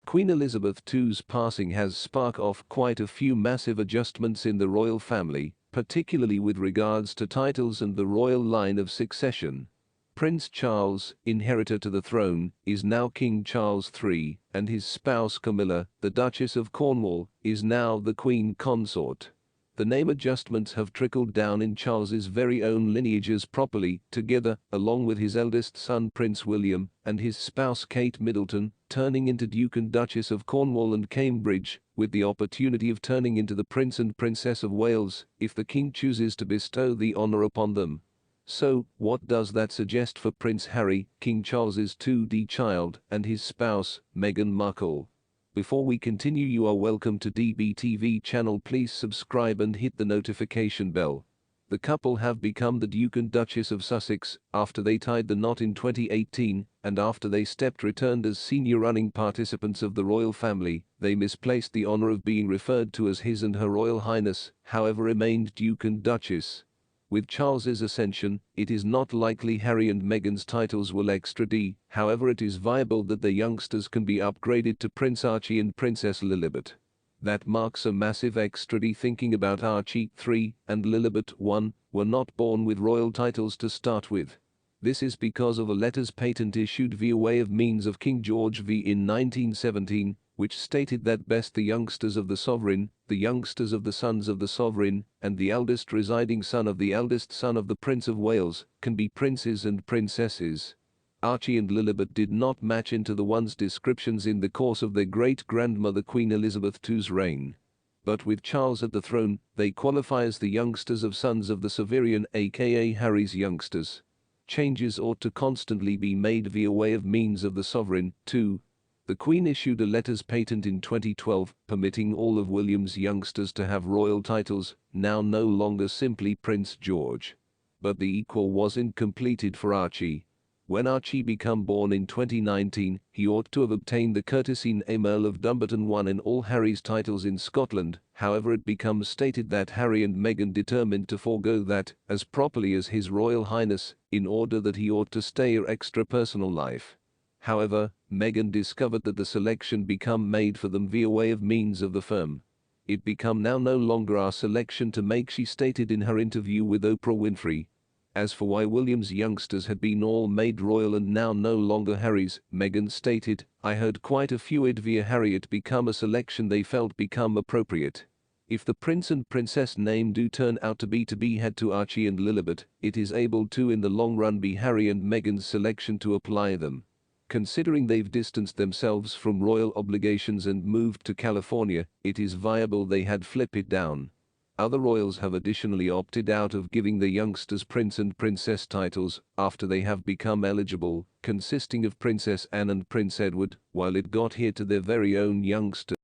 Queen Elizabeth II's passing has sparked off quite a few massive adjustments in the royal family, particularly with regards to titles and the royal line of succession. Prince Charles, inheritor to the throne, is now King Charles III, and his spouse Camilla, the Duchess of Cornwall, is now the Queen Consort. The name adjustments have trickled down in Charles's very own lineages properly together, along with his eldest son Prince William and his spouse Kate Middleton, turning into Duke and Duchess of Cornwall and Cambridge, with the opportunity of turning into the Prince and Princess of Wales, if the King chooses to bestow the honor upon them. So, what does that suggest for Prince Harry, King Charles's 2D child, and his spouse, Meghan Markle? Before we continue, you are welcome to DB TV channel. Please subscribe and hit the notification bell. The couple have become the Duke and Duchess of Sussex after they tied the knot in 2018, and after they returned as senior running participants of the royal family. They misplaced the honor of being referred to as His and Her Royal Highness, however remained Duke and Duchess. With Charles's ascension, it is not likely Harry and Meghan's titles will extra D, however it is viable that the youngsters can be upgraded to Prince Archie and Princess Lilibet. That marks a massive extra D. Thinking about Archie 3 and Lilibet 1 were not born with royal titles to start with. This is because of a letters patent issued via way of means of King George V in 1917, which stated that best the youngsters of the sovereign, the youngsters of the sons of the sovereign, and the eldest residing son of the eldest son of the Prince of Wales, can be princes and princesses. Archie and Lilibet did not match into the one's descriptions in the course of their great-grandmother Queen Elizabeth II's reign. But with Charles at the throne, they qualify as the youngsters of sons of the sovereign, aka Harry's youngsters. Changes ought to constantly be made via way of means of the sovereign, too. The Queen issued a letters patent in 2012, permitting all of William's youngsters to have royal titles, now no longer simply Prince George. But the equal wasn't completed for Archie. When Archie became born in 2019, he ought to have obtained the courtesy name Earl of Dumbarton I in all Harry's titles in Scotland. However, it becomes stated that Harry and Meghan determined to forego that, as properly as His Royal Highness, in order that he ought to stay her extra personal life. However, Meghan discovered that the selection become made for them via way of means of the firm. It become now no longer our selection to make, she stated in her interview with Oprah Winfrey. As for why William's youngsters had been all made royal and now no longer Harry's, Meghan stated, I heard quite a few it via Harry, it become a selection they felt become appropriate. If the prince and princess name do turn out to be head to Archie and Lilibet, it is able to in the long run be Harry and Meghan's selection to apply them. Considering they've distanced themselves from royal obligations and moved to California, it is viable they had flip it down. Other royals have additionally opted out of giving the youngsters prince and princess titles after they have become eligible, consisting of Princess Anne and Prince Edward, while it got here to their very own youngsters.